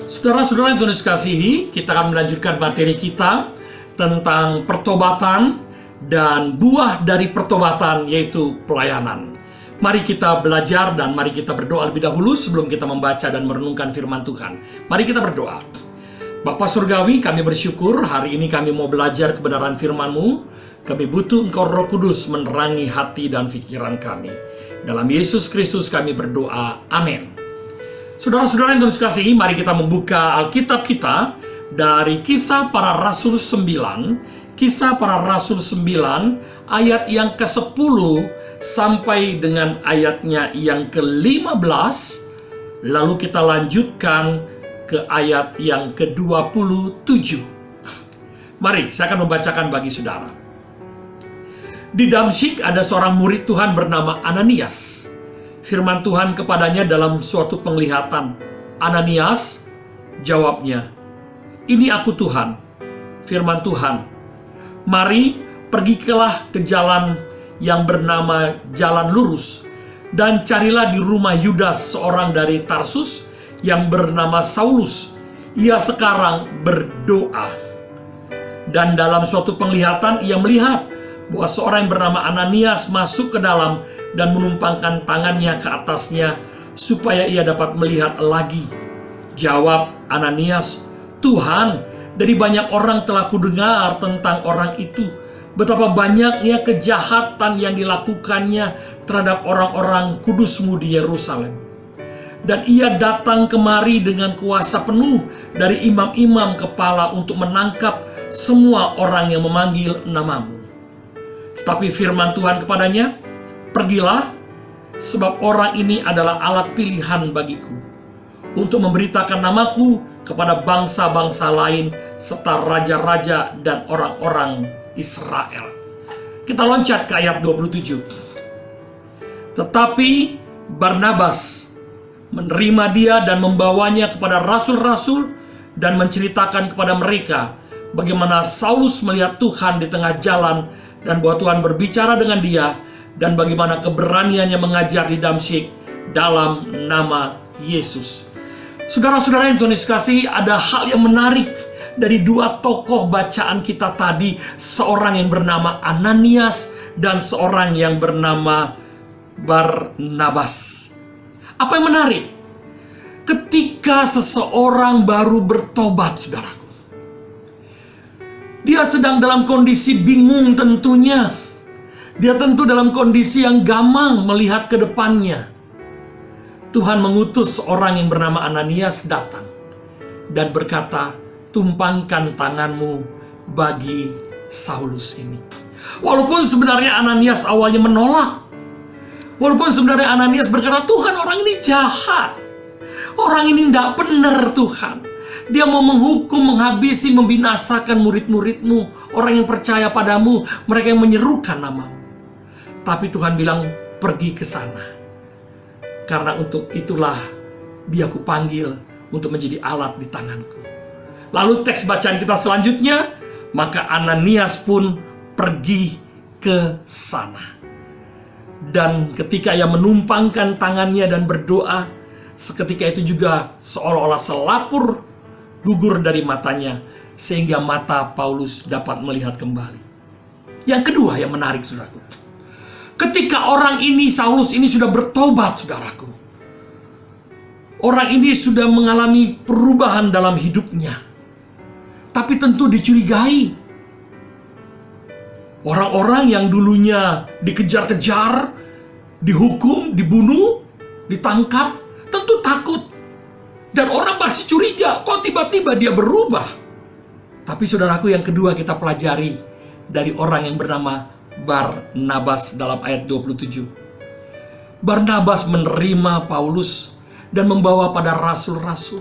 Saudara-saudara yang Tuhan kasihi, kita akan melanjutkan materi kita tentang pertobatan dan buah dari pertobatan, yaitu pelayanan. Mari kita belajar dan mari kita berdoa lebih dahulu sebelum kita membaca dan merenungkan firman Tuhan. Mari kita berdoa. Bapa Surgawi, kami bersyukur hari ini kami mau belajar kebenaran firman-Mu. Kami butuh Engkau Roh Kudus menerangi hati dan pikiran kami. Dalam Yesus Kristus kami berdoa. Amin. Saudara-saudara yang Tuhan kasihi, mari kita membuka Alkitab kita dari Kisah Para Rasul 9. Kisah Para Rasul 9 ayat yang ke-10 sampai dengan ayatnya yang ke-15. Lalu kita lanjutkan ke ayat yang ke-27. Mari saya akan membacakan bagi saudara. Di Damsyik ada seorang murid Tuhan bernama Ananias. Firman Tuhan kepadanya dalam suatu penglihatan. Ananias, jawabnya, "Ini aku Tuhan." Firman Tuhan, "Mari pergilah ke jalan yang bernama Jalan Lurus, dan carilah di rumah Yudas seorang dari Tarsus yang bernama Saulus. Ia sekarang berdoa." Dan dalam suatu penglihatan ia melihat bahwa seorang yang bernama Ananias masuk ke dalam dan menumpangkan tangannya ke atasnya supaya ia dapat melihat lagi. Jawab Ananias, "Tuhan, dari banyak orang telah kudengar tentang orang itu, betapa banyaknya kejahatan yang dilakukannya terhadap orang-orang kudus-Mu di Yerusalem. Dan ia datang kemari dengan kuasa penuh dari imam-imam kepala untuk menangkap semua orang yang memanggil nama-Mu. Tapi firman Tuhan kepadanya, 'Pergilah, sebab orang ini adalah alat pilihan bagiku, untuk memberitakan namaku kepada bangsa-bangsa lain, serta raja-raja dan orang-orang Israel.'" Kita loncat ke ayat 27. "Tetapi Barnabas menerima dia dan membawanya kepada rasul-rasul dan menceritakan kepada mereka bagaimana Saulus melihat Tuhan di tengah jalan dan bahwa Tuhan berbicara dengan dia dan bagaimana keberaniannya mengajar di Damsyik dalam nama Yesus." Saudara-saudara yang Tuhan kasihi, ada hal yang menarik dari dua tokoh bacaan kita tadi, seorang yang bernama Ananias dan seorang yang bernama Barnabas. Apa yang menarik? Ketika seseorang baru bertobat, saudaraku, dia sedang dalam kondisi bingung tentunya. Dia tentu dalam kondisi yang gamang melihat ke depannya. Tuhan mengutus seorang yang bernama Ananias datang dan berkata, "Tumpangkan tanganmu bagi Saulus ini." Walaupun sebenarnya Ananias awalnya menolak. Walaupun sebenarnya Ananias berkata, "Tuhan, orang ini jahat. Orang ini tidak benar, Tuhan. Dia mau menghukum, menghabisi, membinasakan murid-murid-Mu, orang yang percaya padamu, mereka yang menyerukan nama-Mu." Tapi Tuhan bilang, "Pergi ke sana. Karena untuk itulah dia kupanggil untuk menjadi alat di tanganku." Lalu teks bacaan kita selanjutnya, maka Ananias pun pergi ke sana. Dan ketika ia menumpangkan tangannya dan berdoa, seketika itu juga seolah-olah selapur gugur dari matanya, sehingga mata Paulus dapat melihat kembali. Yang kedua yang menarik, saudaraku, ketika orang ini, Saulus ini sudah bertobat, saudaraku. Orang ini sudah mengalami perubahan dalam hidupnya. Tapi tentu dicurigai. Orang-orang yang dulunya dikejar-kejar, dihukum, dibunuh, ditangkap, tentu takut. Dan orang pasti curiga, kok tiba-tiba dia berubah. Tapi saudaraku, yang kedua kita pelajari dari orang yang bernama Barnabas dalam ayat 27. Barnabas menerima Paulus dan membawa pada rasul-rasul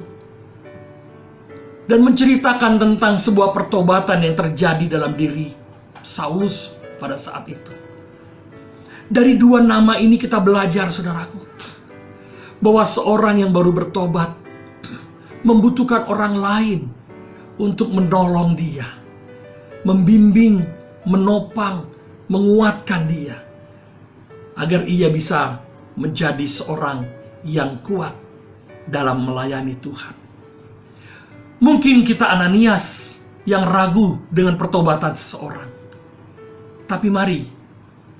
dan menceritakan tentang sebuah pertobatan yang terjadi dalam diri Saulus pada saat itu. Dari dua nama ini kita belajar, saudaraku, bahwa seorang yang baru bertobat membutuhkan orang lain untuk menolong dia, membimbing, menopang, menguatkan dia, agar ia bisa menjadi seorang yang kuat dalam melayani Tuhan. Mungkin kita Ananias yang ragu dengan pertobatan seseorang. Tapi mari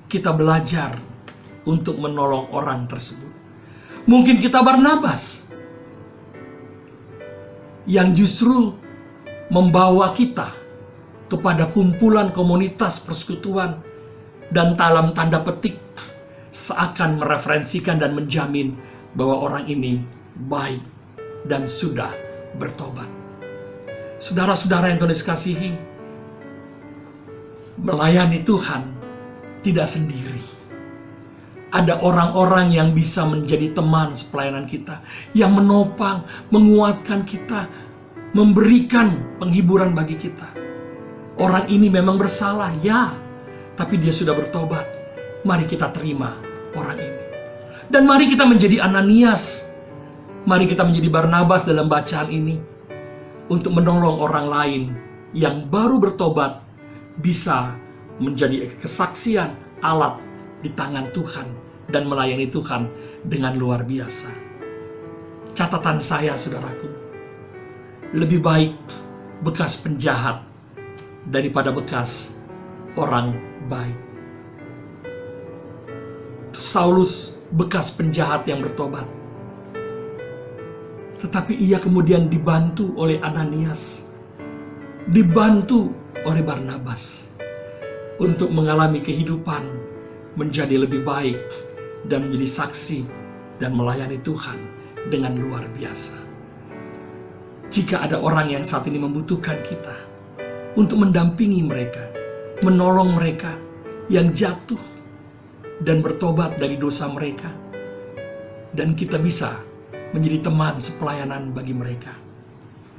kita belajar untuk menolong orang tersebut. Mungkin kita Barnabas yang justru membawa kita kepada kumpulan komunitas persekutuan dan dalam tanda petik seakan mereferensikan dan menjamin bahwa orang ini baik dan sudah bertobat. Saudara-saudara yang Tuhan kasihi, melayani Tuhan tidak sendiri. Ada orang-orang yang bisa menjadi teman sepelayanan kita, yang menopang, menguatkan kita, memberikan penghiburan bagi kita. Orang ini memang bersalah, ya, tapi dia sudah bertobat. Mari kita terima orang ini. Dan mari kita menjadi Ananias. Mari kita menjadi Barnabas dalam bacaan ini, untuk menolong orang lain yang baru bertobat bisa menjadi kesaksian alat di tangan Tuhan dan melayani Tuhan dengan luar biasa. Catatan saya, saudaraku, lebih baik bekas penjahat daripada bekas orang baik. Saulus bekas penjahat yang bertobat, tetapi ia kemudian dibantu oleh Ananias, dibantu oleh Barnabas untuk mengalami kehidupan menjadi lebih baik dan menjadi saksi dan melayani Tuhan dengan luar biasa. Jika ada orang yang saat ini membutuhkan kita untuk mendampingi mereka, menolong mereka yang jatuh dan bertobat dari dosa mereka, dan kita bisa menjadi teman sepelayanan bagi mereka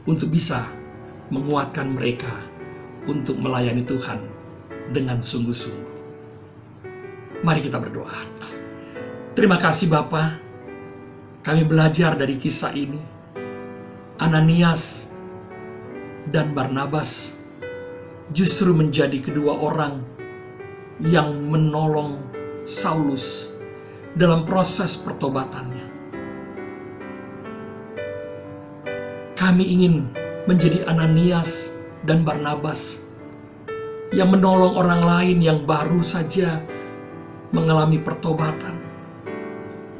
untuk bisa menguatkan mereka untuk melayani Tuhan dengan sungguh-sungguh. Mari kita berdoa. Terima kasih Bapa, kami belajar dari kisah ini. Ananias dan Barnabas justru menjadi kedua orang yang menolong Saulus dalam proses pertobatannya. Kami ingin menjadi Ananias dan Barnabas yang menolong orang lain yang baru saja mengalami pertobatan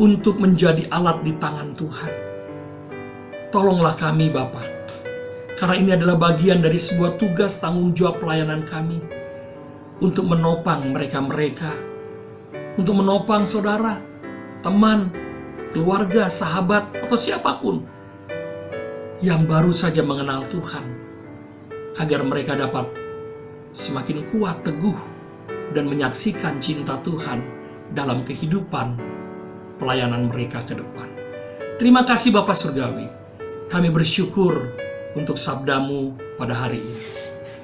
untuk menjadi alat di tangan Tuhan. Tolonglah kami Bapa, karena ini adalah bagian dari sebuah tugas tanggung jawab pelayanan kami untuk menopang mereka-mereka, untuk menopang saudara, teman, keluarga, sahabat, atau siapapun yang baru saja mengenal Tuhan, agar mereka dapat semakin kuat, teguh, dan menyaksikan cinta Tuhan dalam kehidupan pelayanan mereka ke depan. Terima kasih Bapa Surgawi, kami bersyukur untuk sabdamu pada hari ini.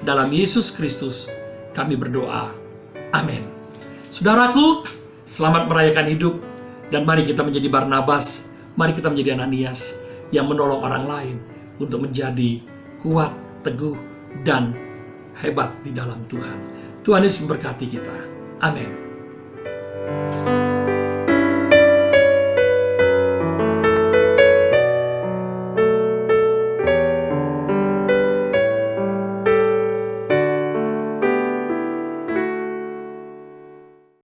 Dalam Yesus Kristus kami berdoa, amin. Saudaraku, selamat merayakan hidup, dan mari kita menjadi Barnabas, mari kita menjadi Ananias yang menolong orang lain untuk menjadi kuat, teguh, dan hebat di dalam Tuhan. Tuhan Yesus memberkati kita. Amin.